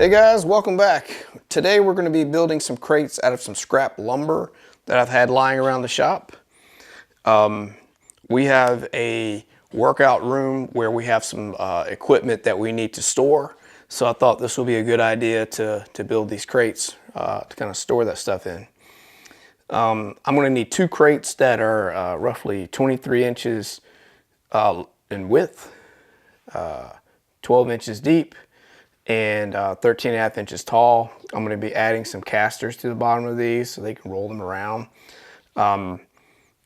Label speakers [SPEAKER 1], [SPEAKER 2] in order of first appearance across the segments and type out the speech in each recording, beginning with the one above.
[SPEAKER 1] Hey guys, welcome back. Today we're going to be building some crates out of some scrap lumber that I've had lying around the shop. We have a workout room where we have some equipment that we need to store. So I thought this would be a good idea to build these crates to kind of store that stuff in. I'm going to need two crates that are roughly 23 inches in width, 12 inches deep, and 13 and a half inches tall. I'm going to be adding some casters to the bottom of these so they can roll them around.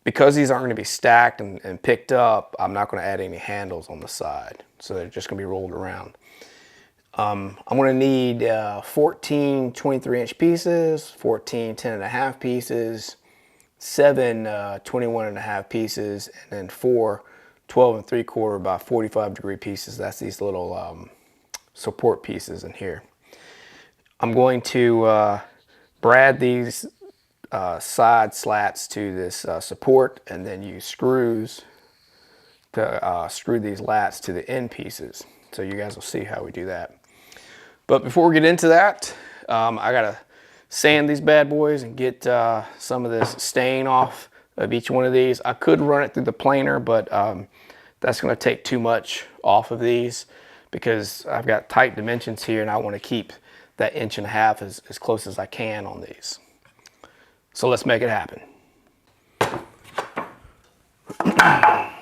[SPEAKER 1] Because these aren't going to be stacked and picked up, I'm not going to add any handles on the side. So they're just going to be rolled around. I'm going to need 14 23-inch pieces, 14 10.5 pieces, 7 21.5 pieces, and then 4 12 3/4 by 45-degree pieces. That's these little support pieces in here. I'm going to brad these side slats to this support, and then use screws to screw these lats to the end pieces. So you guys will see how we do that. But before we get into that, I gotta sand these bad boys and get some of this stain off of each one of these. I could run it through the planer, but that's gonna take too much off of these because I've got tight dimensions here and I want to keep that 1.5 inches as close as I can on these. So let's make it happen.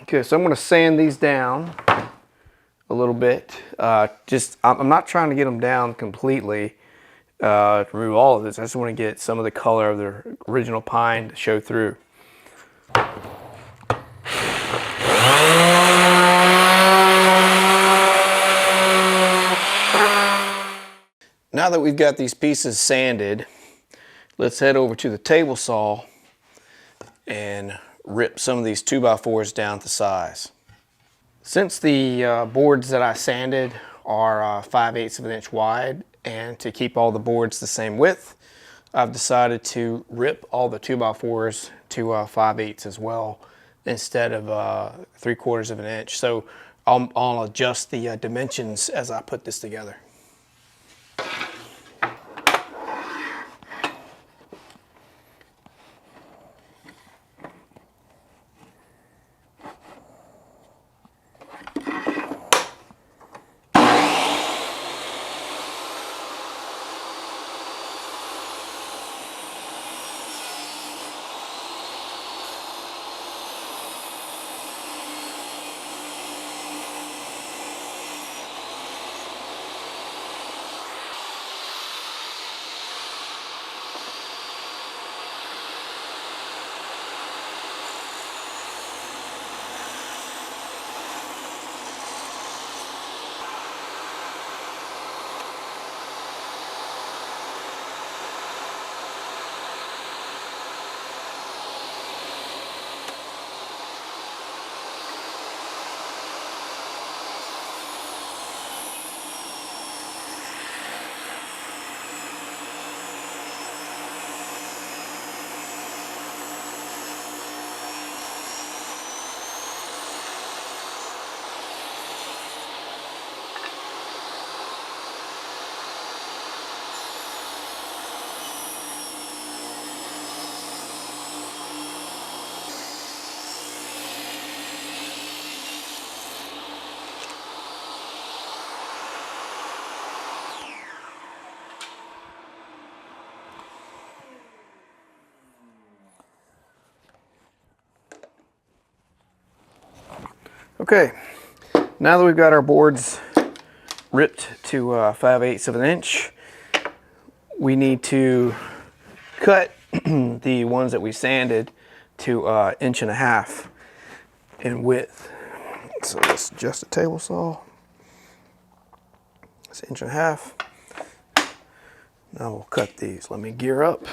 [SPEAKER 1] Okay, so I'm going to sand these down a little bit. I'm not trying to get them down completely to remove all of this. I just want to get some of the color of the original pine to show through. Now that we've got these pieces sanded, let's head over to the table saw and rip some of these 2x4s down to size. Since the boards that I sanded are 5/8 of an inch wide, and to keep all the boards the same width, I've decided to rip all the 2x4s to 5/8 as well, instead of 3/4 of an inch. So I'll adjust the dimensions as I put this together. Okay, now that we've got our boards ripped to 5/8 of an inch, we need to cut the ones that we sanded to 1.5 inches in width. So let's adjust the table saw. It's 1.5 inches. Now we'll cut these. Let me gear up.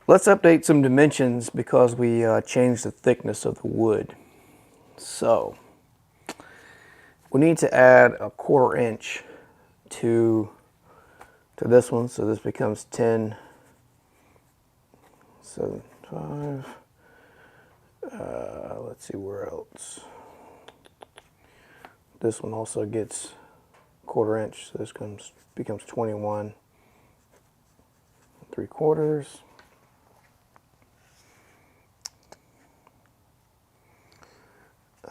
[SPEAKER 1] Let's update some dimensions because we changed the thickness of the wood. So we need to add a 1/4 inch to this one, so this becomes 10, 7, 5. Let's see where else. This one also gets 1/4 inch, so this becomes 21 3/4.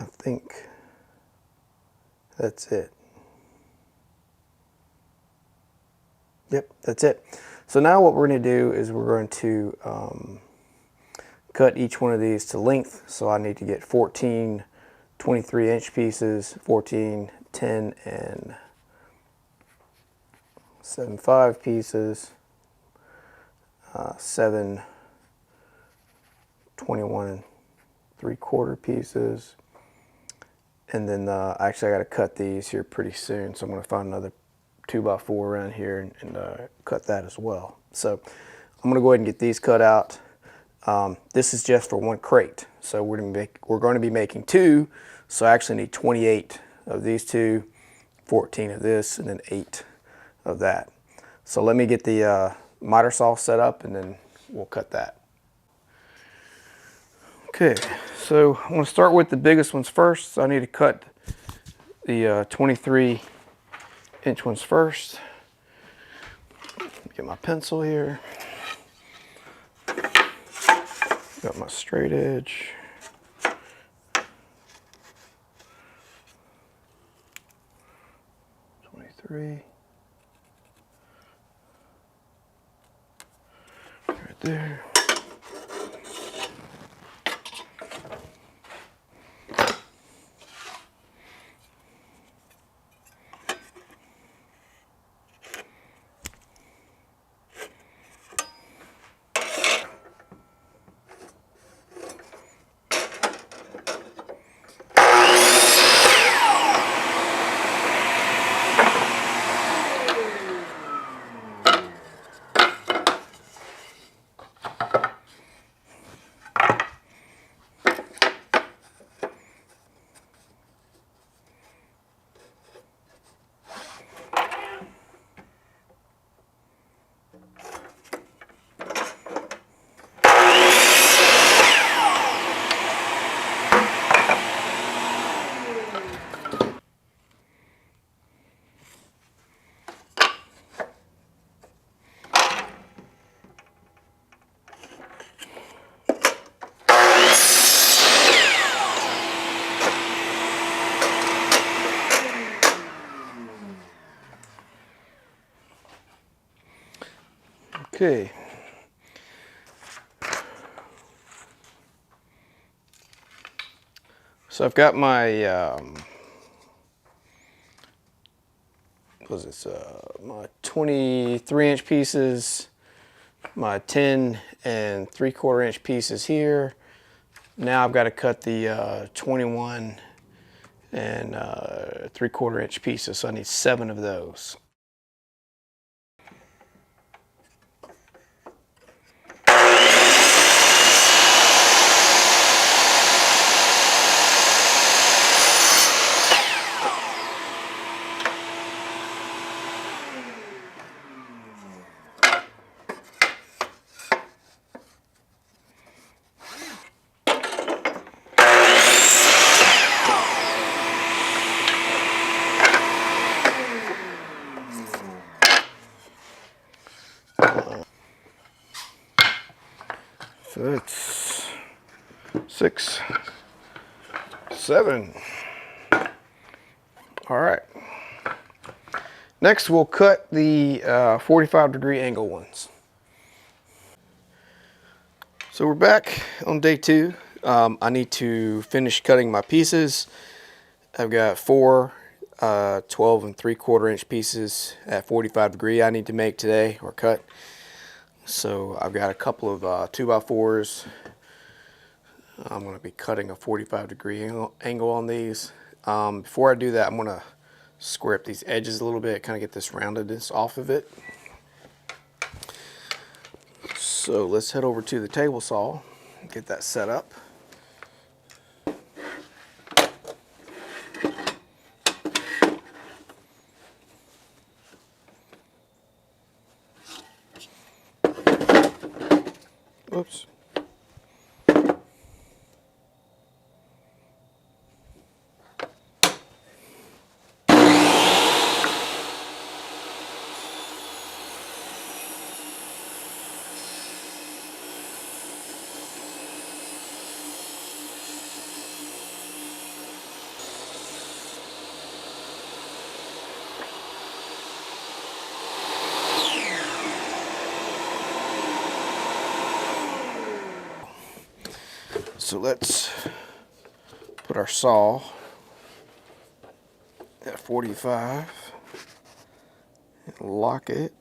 [SPEAKER 1] I think that's it. Yep, that's it. So now what we're going to do is we're going to cut each one of these to length. So I need to get 14 23-inch pieces, 14 10 and 7/5 pieces, 7 21 3/4 pieces, and then actually I got to cut these here pretty soon, so I'm going to find another 2x4 around here and cut that as well. So I'm going to go ahead and get these cut out. This is just for one crate, so we're going to be making 2, so I actually need 28 of these 2, 14 of this, and then 8 of that. So let me get the miter saw set up and then we'll cut that. Okay, so I'm going to start with the biggest ones first. So I need to cut the 23-inch ones first. Get my pencil here. Got my straight edge. Right there. Okay. So I've got my my 23-inch pieces, my 10 and 3/4-inch pieces here. Now I've got to cut the 21 and 3/4-inch pieces. So I need 7 of those. So that's 6, 7. All right. Next, we'll cut the 45-degree angle ones. So we're back on day 2. I need to finish cutting my pieces. I've got 4 12 and 3/4-inch pieces at 45 degree I need to make today or cut. So I've got a couple of 2x4s. I'm going to be cutting a 45-degree angle on these. Before I do that, I'm going to square up these edges a little bit, kind of get this roundedness off of it. So let's head over to the table saw and get that set up. Oops. So let's put our saw at 45 and lock it.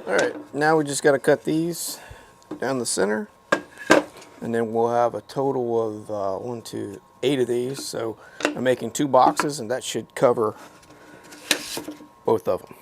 [SPEAKER 1] All right, now we just got to cut these down the center, and then we'll have a total of 8 of these. So I'm making 2 boxes, and that should cover both of them.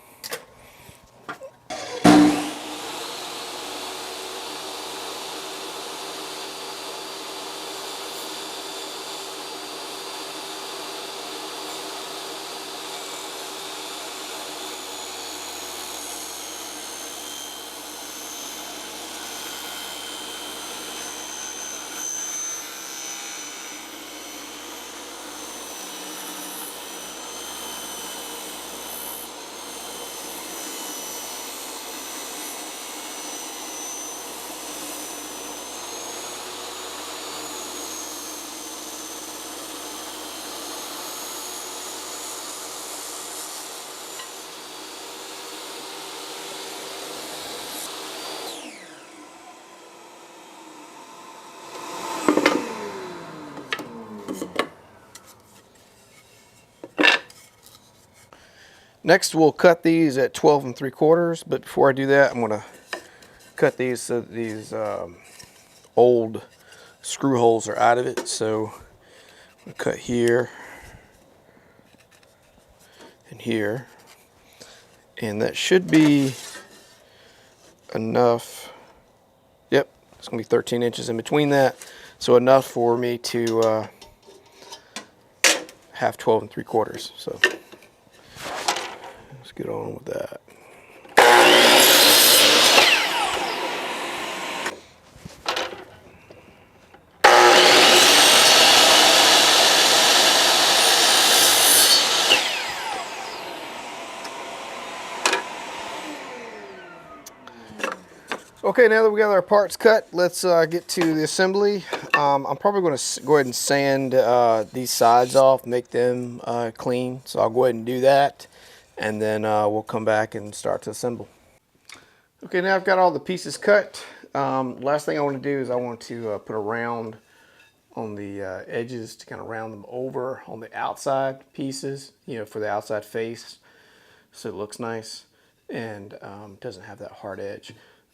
[SPEAKER 1] Next, we'll cut these at 12 3/4, but before I do that, I'm going to cut these so that these old screw holes are out of it. So I'll cut here and here, and that should be enough. Yep, it's going to be 13 inches in between that, so enough for me to have 12 3/4. So let's get on with that. Okay, now that we got our parts cut, let's get to the assembly. I'm probably going to go ahead and sand these sides off, make them clean. So I'll go ahead and do that, and then we'll come back and start to assemble. Okay, now I've got all the pieces cut. Last thing I want to do is I want to put a round on the edges to kind of round them over on the outside pieces, you know, for the outside face, so it looks nice and doesn't have that hard edge.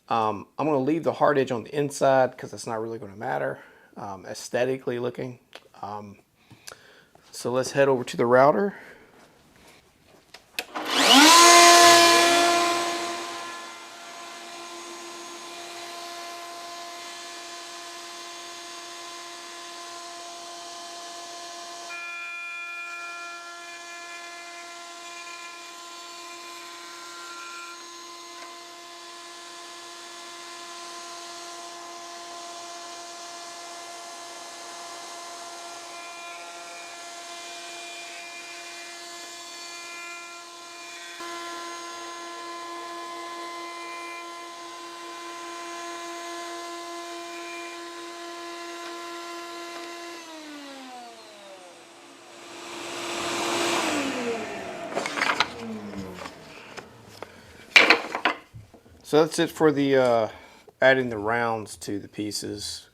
[SPEAKER 1] I'm going to leave the hard edge on the inside because it's not really going to matter aesthetically looking. So let's head over to the router. So that's it for the adding the rounds to the pieces.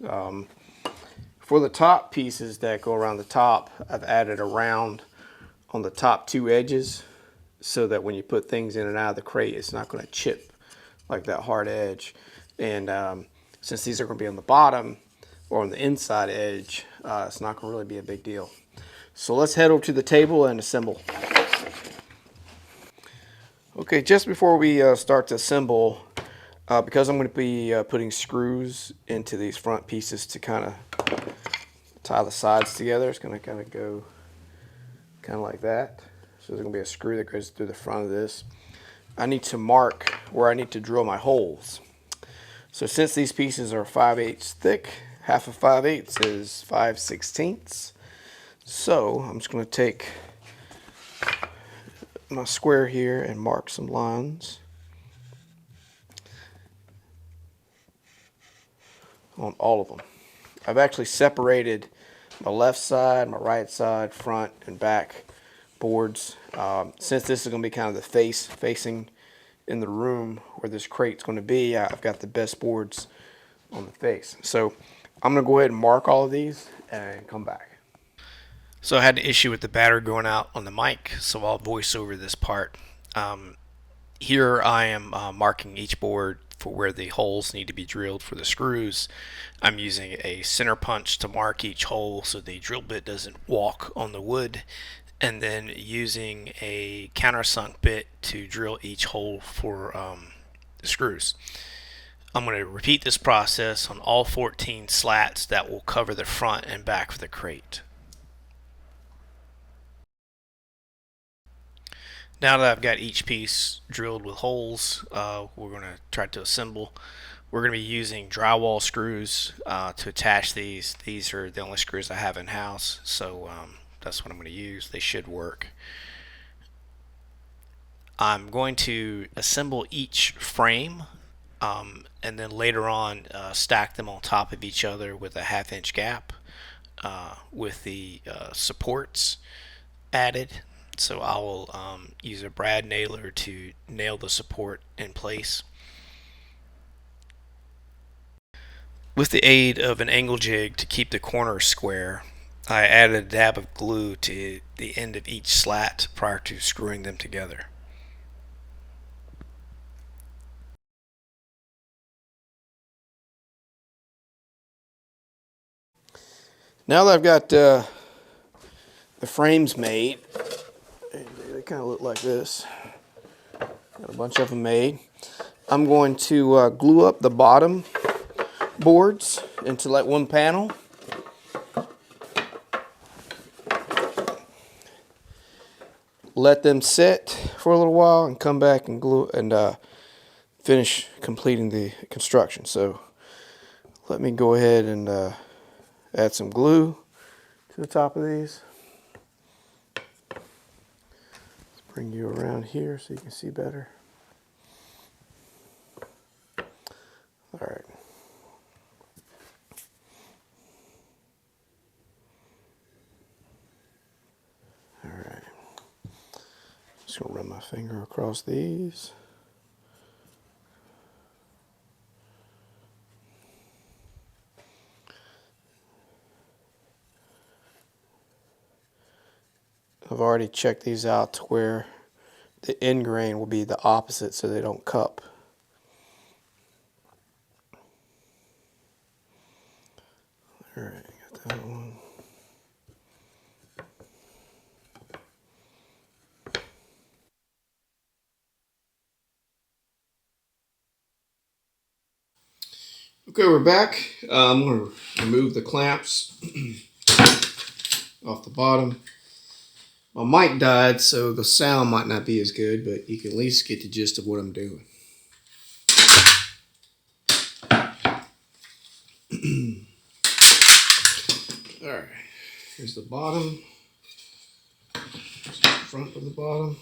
[SPEAKER 1] For the top pieces that go around the top, I've added a round on the top two edges so that when you put things in and out of the crate, it's not going to chip like that hard edge. And since these are going to be on the bottom or on the inside edge, it's not going to really be a big deal. So let's head over to the table and assemble. Okay, just before we start to assemble, because I'm going to be putting screws into these front pieces to kind of tie the sides together, it's going to kind of go kind of like that. So there's going to be a screw that goes through the front of this. I need to mark where I need to drill my holes. So since these pieces are 5/8 thick, half of 5/8 is 5/16. So I'm just going to take my square here and mark some lines on all of them. I've actually separated my left side, my right side, front and back boards. Since this is going to be kind of the facing in the room where this crate's going to be, I've got the best boards on the face. So I'm going to go ahead and mark all of these and come back. So I had an issue with the battery going out on the mic, so I'll voice over this part. Here I am marking each board for where the holes need to be drilled for the screws. I'm using a center punch to mark each hole so the drill bit doesn't walk on the wood, and then using a countersunk bit to drill each hole for the screws. I'm going to repeat this process on all 14 slats that will cover the front and back of the crate. Now that I've got each piece drilled with holes, we're going to try to assemble. We're going to be using drywall screws to attach these. These are the only screws I have in house, so that's what I'm going to use. They should work. I'm going to assemble each frame and then later on stack them on top of each other with a 1/2 inch gap with the supports added. So I will use a brad nailer to nail the support in place. With the aid of an angle jig to keep the corners square, I added a dab of glue to the end of each slat prior to screwing them together. Now that I've got the frames made, they kind of look like this. Got a bunch of them made. I'm going to glue up the bottom boards into like one panel. Let them sit for a little while and come back and glue and finish completing the construction. So let me go ahead and add some glue to the top of these. Let's bring you around here so you can see better. All right. All right. Just gonna run my finger across these. I've already checked these out to where the end grain will be the opposite so they don't cup. All right, got that one. Okay, we're back. I'm going to remove the clamps off the bottom. My mic died, so the sound might not be as good, but you can at least get the gist of what I'm doing. All right, here's the bottom. Here's the front of the bottom.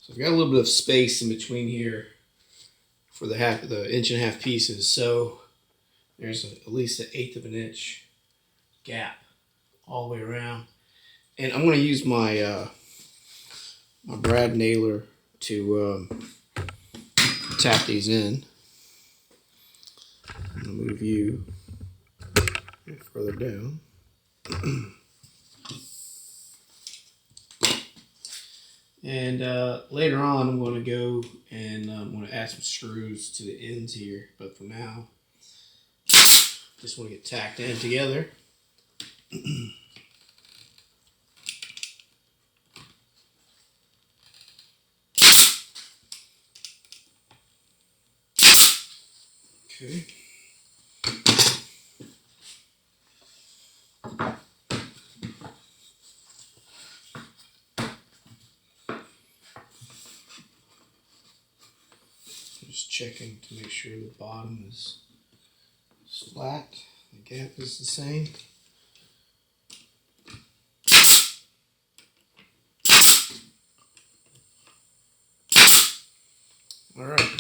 [SPEAKER 1] So I've got a little bit of space in between here for the 1.5 inch pieces. So there's at least 1/8 of an inch gap all the way around. And I'm going to use my my brad nailer to tap these in. I'm going to move you further down. And later on, I'm going to go and I'm going to add some screws to the ends here. But for now, just want to get tacked in together. Okay. Just checking to make sure the bottom is flat, the gap is the same. All right,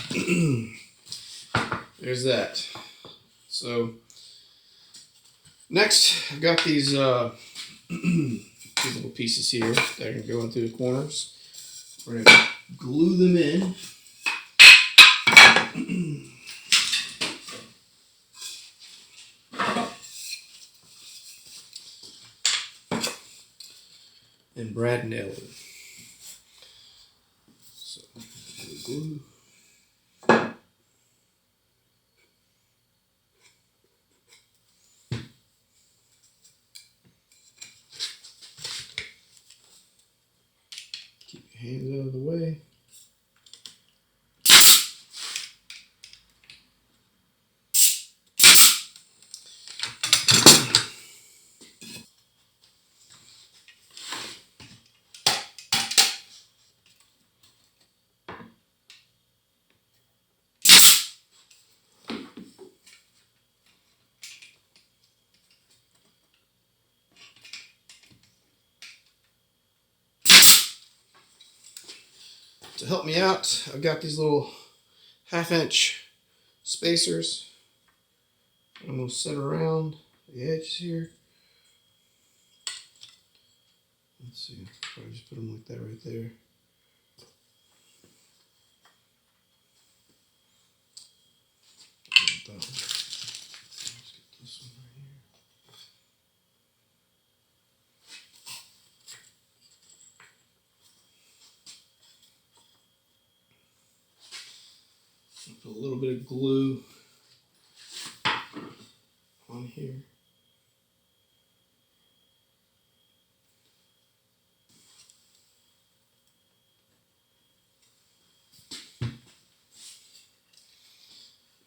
[SPEAKER 1] there's that. So next, I've got these these little pieces here that are going to go into the corners. We're going to glue them in. And brad nail it. So glue. Keep your hands out of the way. To help me out, I've got these little 1/2-inch spacers. I'm going to set around the edges here. Let's see, probably just put them like that right there. Let's get this one right here. Put a little bit of glue on here.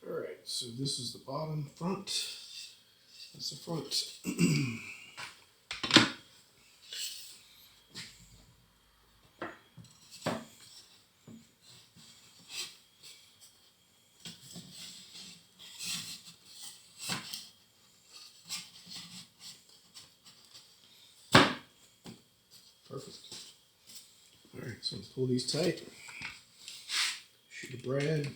[SPEAKER 1] All right, so this is the bottom, front. That's the front. Perfect. All right, so pull these tight. Shoot a brad.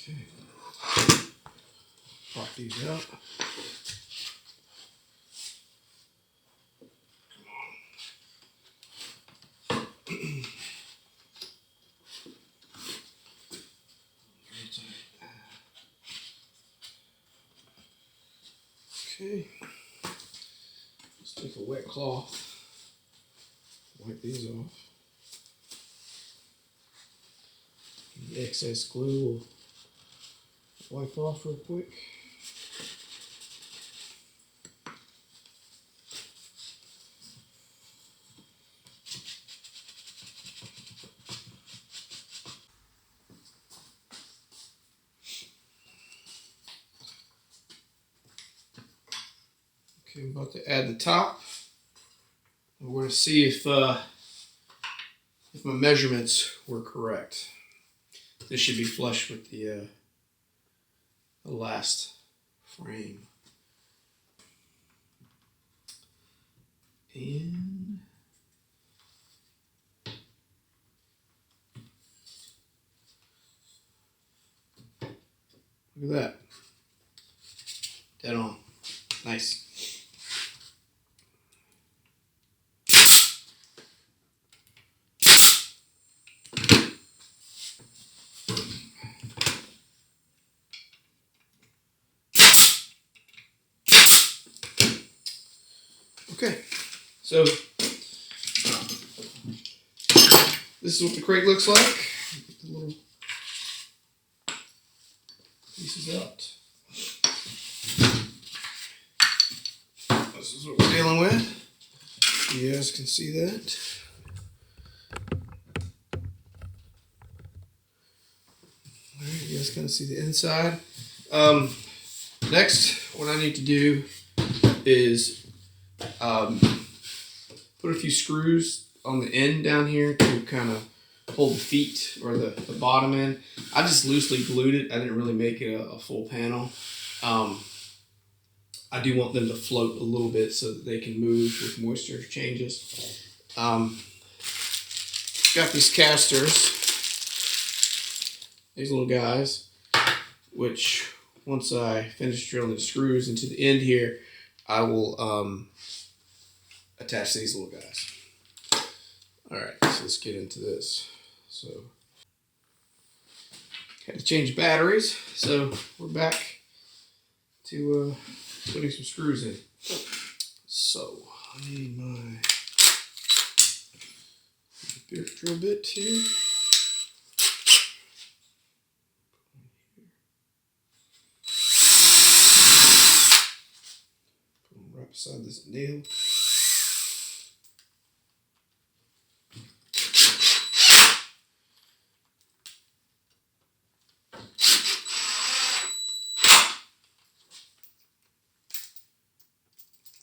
[SPEAKER 1] Okay. Pop these out. Okay. Let's take a wet cloth. Wipe these off. The excess glue will wipe off real quick. Okay, I'm about to add the top. We're going to see if my measurements were correct. This should be flush with the last frame. And look at that. Dead on. Nice. Okay, so this is what the crate looks like. Get the little pieces out. This is what we're dealing with. You guys can see that. All right, you guys kind of see the inside. Next, what I need to do is put a few screws on the end down here to kind of hold the feet or the bottom end. I just loosely glued it. I didn't really make it a full panel. I do want them to float a little bit so that they can move with moisture changes. Got these casters, these little guys, which once I finish drilling the screws into the end here, I will attach these little guys. All right, so let's get into this. So, had to change batteries, so we're back to putting some screws in. So, I need my drill bit here. Put them right beside this nail.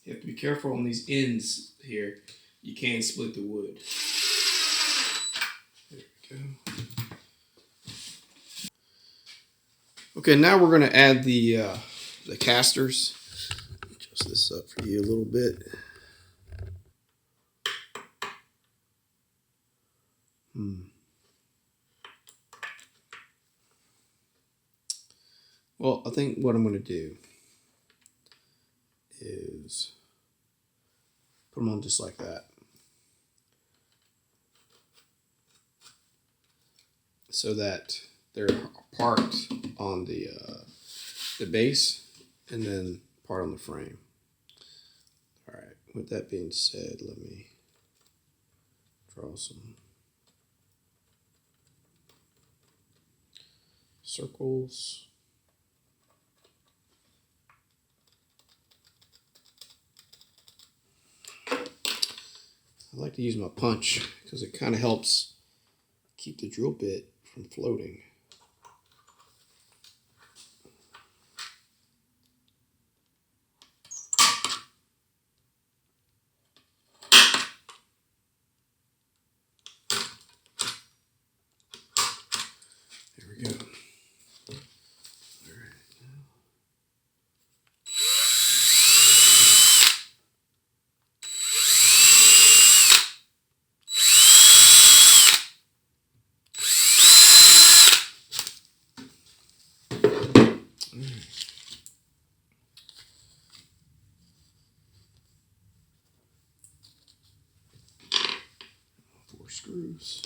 [SPEAKER 1] You have to be careful on these ends here. You can split the wood. There we go. Okay, now we're going to add the casters. Adjust this up for you a little bit. Well, I think what I'm going to do is put them on just like that. So that they're parked on the base and then part on the frame. All right, with that being said, let me draw some circles. I like to use my punch because it kind of helps keep the drill bit from floating. There we go. All right. Four screws.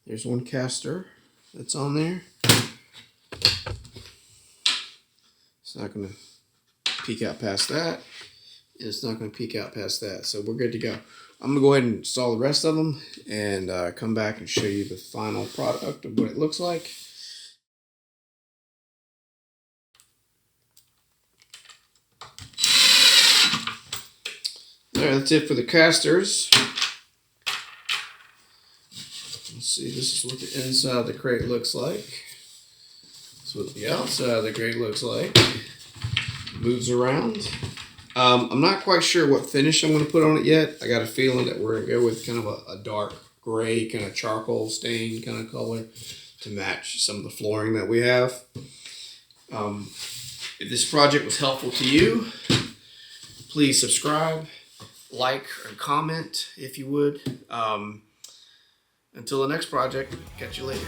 [SPEAKER 1] There's one caster that's on there. It's not going to peek out past that. And it's not going to peek out past that. So we're good to go. I'm going to go ahead and install the rest of them and come back and show you the final product of what it looks like. All right, that's it for the casters. Let's see, this is what the inside of the crate looks like. That's what the outside of the crate looks like. Moves around. I'm not quite sure what finish I'm going to put on it yet. I got a feeling that we're going to go with kind of a dark gray, kind of charcoal stain kind of color to match some of the flooring that we have. If this project was helpful to you, please subscribe, like, or comment if you would. Until the next project, catch you later.